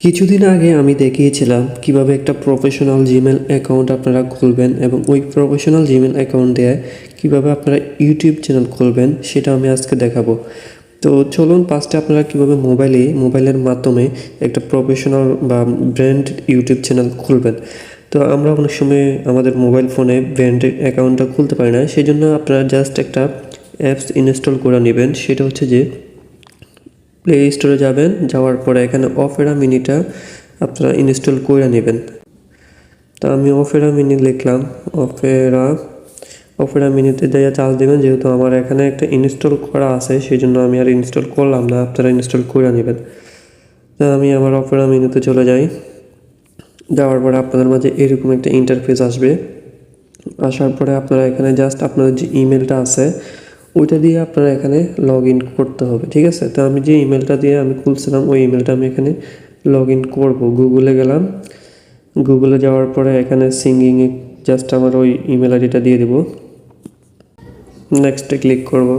কিছুদিন আগে আমি দেখিয়েছিলাম কিভাবে একটা প্রফেশনাল জিমেল অ্যাকাউন্ট আপনারা খুলবেন এবং ওই প্রফেশনাল জিমেল অ্যাকাউন্ট দিয়ে কিভাবে আপনারা ইউটিউব চ্যানেল খুলবেন সেটা আমি আজকে দেখাবো। তো চলুন ফার্স্টে আপনারা কিভাবে মোবাইলের মাধ্যমে একটা প্রফেশনাল বা ব্র্যান্ড ইউটিউব চ্যানেল খুলবেন। তো আমরা অনেক সময় আমাদের মোবাইল ফোনে ব্র্যান্ডের অ্যাকাউন্টটা খুলতে পারি না, সেই জন্য আপনারা জাস্ট একটা অ্যাপস ইনস্টল করে নেবেন। সেটা হচ্ছে যে প্লে স্টোরে যাবেন, যাওয়ার পরে এখানে অপেরা মিনিটা আপনারা ইনস্টল করে নেবেন। তো আমি অপেরা মিনি লিখলাম, অপেরা মিনিতে দিয়ে চার্জ দেবেন। যেহেতু আমার এখানে একটা ইনস্টল করা আছে সেই জন্য আমি আর ইনস্টল করলাম না, আপনারা ইনস্টল করে নেবেন। তো আমি আমার অপেরা মিনিতে চলে যাই। যাওয়ার পরে আপনাদের মাঝে এরকম একটা ইন্টারফেস আসবে। আসার পরে আপনারা এখানে জাস্ট আপনাদের যে ইমেলটা আছে ওইটা দিয়ে আপনারা এখানে লগ ইন করতে হবে, ঠিক আছে। তো আমি যে ইমেলটা দিয়ে আমি খুলছিলাম ওই ইমেলটা আমি এখানে লগ ইন করবো। গুগলে গেলাম, গুগলে যাওয়ার পরে এখানে সিঙ্গিংয়ে জাস্ট আমার ওই ইমেল আইডিটা দিয়ে দেবো। নেক্সটে ক্লিক করব,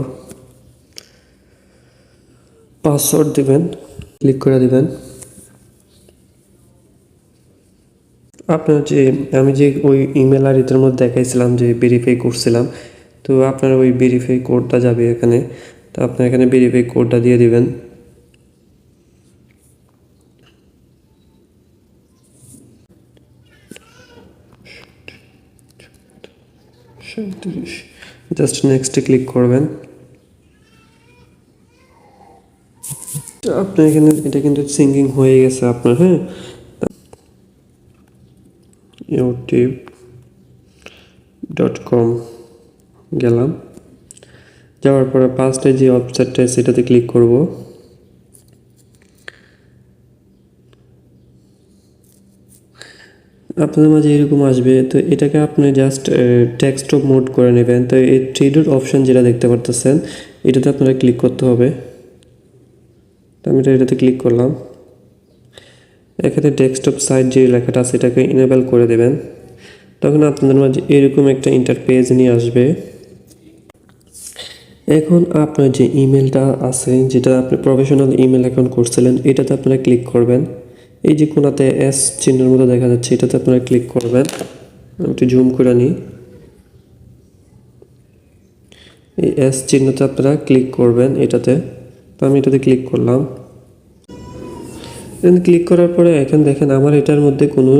পাসওয়ার্ড দিবেন, ক্লিক করে দিবেন। আপনার যে আমি যে ওই ইমেল আইডিটার মধ্যে দেখাইছিলাম যে ভেরিফাই করছিলাম, তো আপনার ওই ভেরিফাই কোডটা যাবে এখানে। তো আপনার এখানে ভেরিফাই কোডটা দিয়ে দিবেন। জাস্ট নেক্সটে ক্লিক করবেন। তো আপনার এখানে এটা কিন্তু সিঙ্গিং হয়ে গেছে আপনার, হ্যাঁ। youtube.com গেলাম, যাওয়ার পরে ফার্স্টে যে ওয়েবসাইটটা সেটাতে ক্লিক করব। আপনাদের মাঝে এরকম আসবে, তো এটাকে আপনি জাস্ট টেক্সট মোড করে নেবেন। তো এই থ্রি ডট অপশন যেটা দেখতে পারতেছেন এটাতে আপনারা ক্লিক করতে হবে। তো আমি এটাতে ক্লিক করলাম। এখানে ডেস্কটপ সাইট যে লেখাটা আছে এটাকে ইনেবল করে দেবেন। তখন আপনাদের মাঝে এরকম একটা ইন্টারপেজ নিয়ে আসবে। এখন আপনার যে ইমেলটা আছে, যেটা আপনি প্রফেশনাল ইমেল অ্যাকাউন্ট করছিলেন, এটাতে আপনারা ক্লিক করবেন। এই যে কোনাতে এস চিহ্নের মতো দেখা যাচ্ছে এটাতে আপনারা ক্লিক করবেন। আমি একটু জুম করে নিই। এই এস চিহ্নতে আপনারা ক্লিক করবেন এটাতে। তো আমি এটাতে ক্লিক করলাম। ক্লিক করার পরে এখন দেখেন আমার এটার মধ্যে কোনো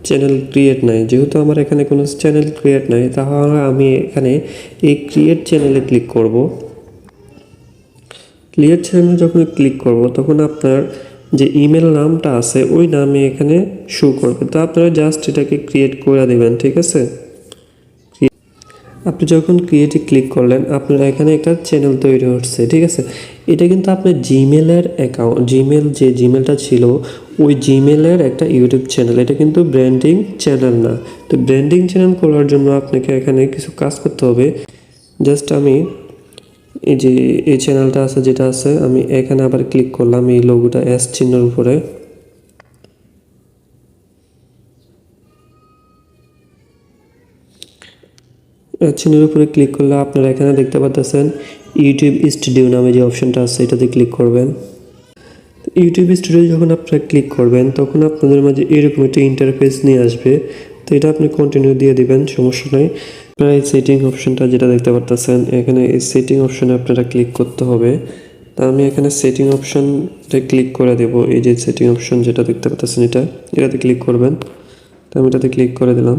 চ্যানেল ক্রিয়েট নাই। যেহেতু আমার এখানে কোনো চ্যানেল ক্রিয়েট নাই, তাহলে আমি এখানে এই ক্রিয়েট চ্যানেলে ক্লিক করব। ক্রিয়েট চ্যানেলে যখন ক্লিক করব তখন আপনার যে ইমেল নামটা আছে ওই নামে এখানে শো করবে। তো আপনারা জাস্ট এটাকে ক্রিয়েট করে দেবেন, ঠিক আছে। আপনি যখন ক্রিয়েটে ক্লিক করলেন আপনার এখানে একটা চ্যানেল তৈরি হচ্ছে, ঠিক আছে। এটা কিন্তু আপনার জিমেলের অ্যাকাউন্ট, যে জিমেলটা ছিল ওই জিমেলের একটা ইউটিউব চ্যানেল, এটা কিন্তু ব্র্যান্ডিং চ্যানেল না। তো ব্র্যান্ডিং চ্যানেল করার জন্য আপনাকে এখানে কিছু কাজ করতে হবে। জাস্ট আমি এই যে এই চ্যানেলটা আছে যেটা আছে আমি এখানে আবার ক্লিক করলাম এই লোগোটা এস চিহ্নের উপরে। চিহ্নের উপরে ক্লিক করলে আপনারা এখানে দেখতে পাচ্ছেন ইউটিউব স্টুডিও নামে যে অপশনটা আছে এটাতে ক্লিক করবেন। ইউটিউব স্টুডিও যখন আপনারা ক্লিক করবেন তখন আপনাদের মাঝে এরকম একটা ইন্টারফেস নিয়ে আসবে। তো এটা আপনি কন্টিনিউ দিয়ে দিবেন, সমস্যা নাই। আপনারা এই সেটিং অপশনটা যেটা দেখতে পাচ্ছেন এখানে এই সেটিং অপশনে আপনারা ক্লিক করতে হবে। তা আমি এখানে সেটিং অপশনটা ক্লিক করে দেব। এই যে সেটিং অপশন যেটা দেখতে পাচ্ছেন এটাতে ক্লিক করবেন। তো আমি এটাতে ক্লিক করে দিলাম।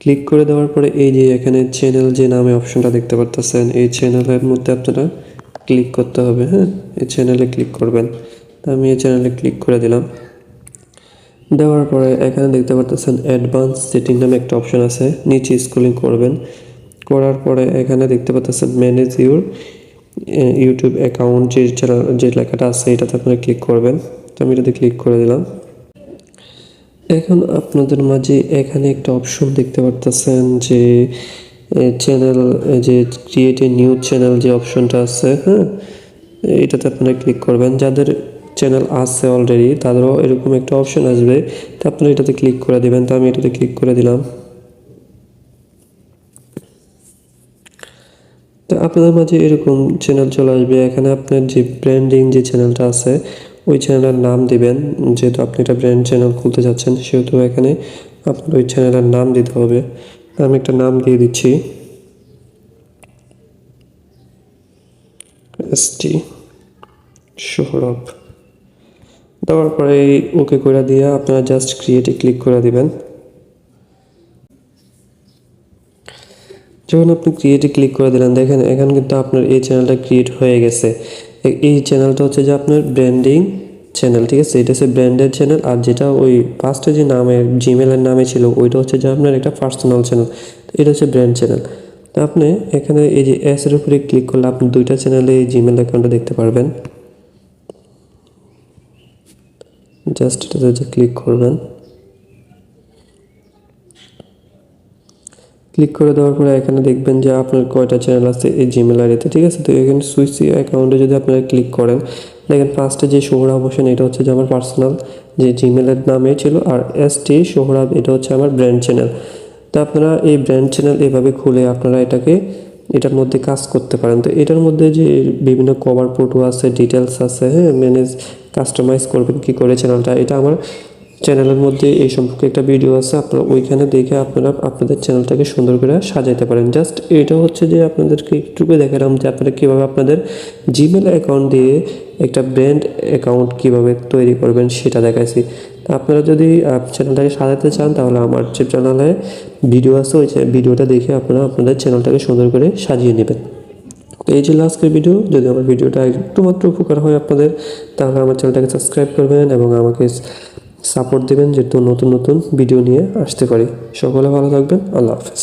ক্লিক করে দেওয়ার পরে এই যে এখানে চ্যানেল যে নামে অপশনটা দেখতে পাচ্ছেন এই চ্যানেলের মধ্যে আপনারা ক্লিক করতে হবে, হ্যাঁ। এই চ্যানেলে ক্লিক করবেন। তো আমি এই চ্যানেলে ক্লিক করে দিলাম। দেওয়ার পরে এখানে দেখতে পাচ্ছেন অ্যাডভান্স সেটিং নামে একটা অপশন আছে, নিচে স্ক্রলিং করবেন। করার পরে এখানে দেখতে পাচ্ছেন ম্যানেজ ইউর ইউটিউব অ্যাকাউন্ট যে লেখাটা আছে এটাতে আপনারা ক্লিক করবেন। তো আমি এটাতে ক্লিক করে দিলাম। এখন আপনাদের মাঝে এখানে একটা অপশন দেখতে পারতেছেন যে চ্যানেল, যে ক্রিয়েট এ নিউ চ্যানেল যে অপশনটা আছে, হ্যাঁ। এটাতে আপনারা ক্লিক করবেন। যাদের চ্যানেল আছে অলরেডি তাদেরও এরকম একটা অপশন আসবে, তো আপনারা এটাতে ক্লিক করে দিবেন। তো আমি এটাতে ক্লিক করে দিলাম। তো আপনাদের মাঝে এরকম চ্যানেল চলে আসবে। এখানে আপনার যে ব্র্যান্ডিং যে চ্যানেলটা আছে ওই চ্যানেলের নাম দিবেন। যেহেতু আপনি একটা ব্র্যান্ড চ্যানেল খুলতে যাচ্ছেন সেহেতু এখানে আপনার ওই চ্যানেলের নাম দিতে হবে। আমি একটা নাম দিয়ে দিচ্ছি, এসটি সোহরাব। দেওয়ার পরে ওকে করে দিয়ে আপনারা জাস্ট ক্রিয়েটে ক্লিক করে দিবেন। যখন আপনি ক্রিয়েটে ক্লিক করে দিলেন, দেখেন এখানে কিন্তু আপনার এই চ্যানেলটা ক্রিয়েট হয়ে গেছে। এই চ্যানেলটা হচ্ছে যে আপনার ব্র্যান্ডিং চ্যানেল, ঠিক আছে? এটা হচ্ছে ব্র্যান্ডের চ্যানেল। আর যেটা ওই পাঁচটা যে নামের জিমেলের নামে ছিল ওইটা হচ্ছে যে আপনার একটা পার্সোনাল চ্যানেল। এটা হচ্ছে ব্র্যান্ড চ্যানেল। তো আপনি এখানে এই যে এর উপরে ক্লিক করলে আপনি দুইটা চ্যানেলে এই জিমেল অ্যাকাউন্টটা দেখতে পারবেন। জাস্ট এটাতে ক্লিক করবেন। ক্লিক করে দেওয়ার পরে এখানে দেখবেন যে আপনার কয়টা চ্যানেল আছে এই জিমেল আইডিতে, ঠিক আছে? তো এখানে সুইচ অ্যাকাউন্টে যদি আপনারা ক্লিক করেন, দেখেন ফার্স্টে যে সোহরাব হোসেন এটা হচ্ছে যে আমার পার্সোনাল যে জিমেলের নামে ছিল, আর এসটি সোহরাব এটা হচ্ছে আমার ব্র্যান্ড চ্যানেল। তো আপনারা এই ব্র্যান্ড চ্যানেল এভাবে খুলে আপনারা এটার মধ্যে কাজ করতে পারেন। তো এটার মধ্যে যে বিভিন্ন কভার ফটো আছে, ডিটেলস আছে, হ্যাঁ, ম্যানেজ কাস্টমাইজ করবেন কি করে চ্যানেলটা, এটা আমার চ্যানেলের মধ্যে এই সম্পর্কে একটা ভিডিও আছে, আপনারা ওইখানে দেখে আপনারা আপনাদের চ্যানেলটাকে সুন্দর করে সাজাইতে পারেন। জাস্ট এটা হচ্ছে যে আপনাদেরকে একটুকু দেখালাম যে আপনারা কীভাবে আপনাদের জিমেল অ্যাকাউন্ট দিয়ে একটা ব্র্যান্ড অ্যাকাউন্ট কীভাবে তৈরি করবেন সেটা দেখাইছি। আপনারা যদি চ্যানেলটাকে সাজাতে চান তাহলে আমার যে চ্যানেলে ভিডিও আছে ওই ভিডিওটা দেখে আপনারা আপনাদের চ্যানেলটাকে সুন্দর করে সাজিয়ে নেবেন। তো এই ছিল আজকের ভিডিও। যদি আমার ভিডিওটা একটুমাত্র উপকার হয় আপনাদের, তাহলে আমার চ্যানেলটাকে সাবস্ক্রাইব করবেন এবং আমাকে সাপোর্ট দেবেন, যেহেতু নতুন নতুন ভিডিও নিয়ে আসতে পারি। সকলে ভালো থাকবেন। আল্লাহ হাফেজ।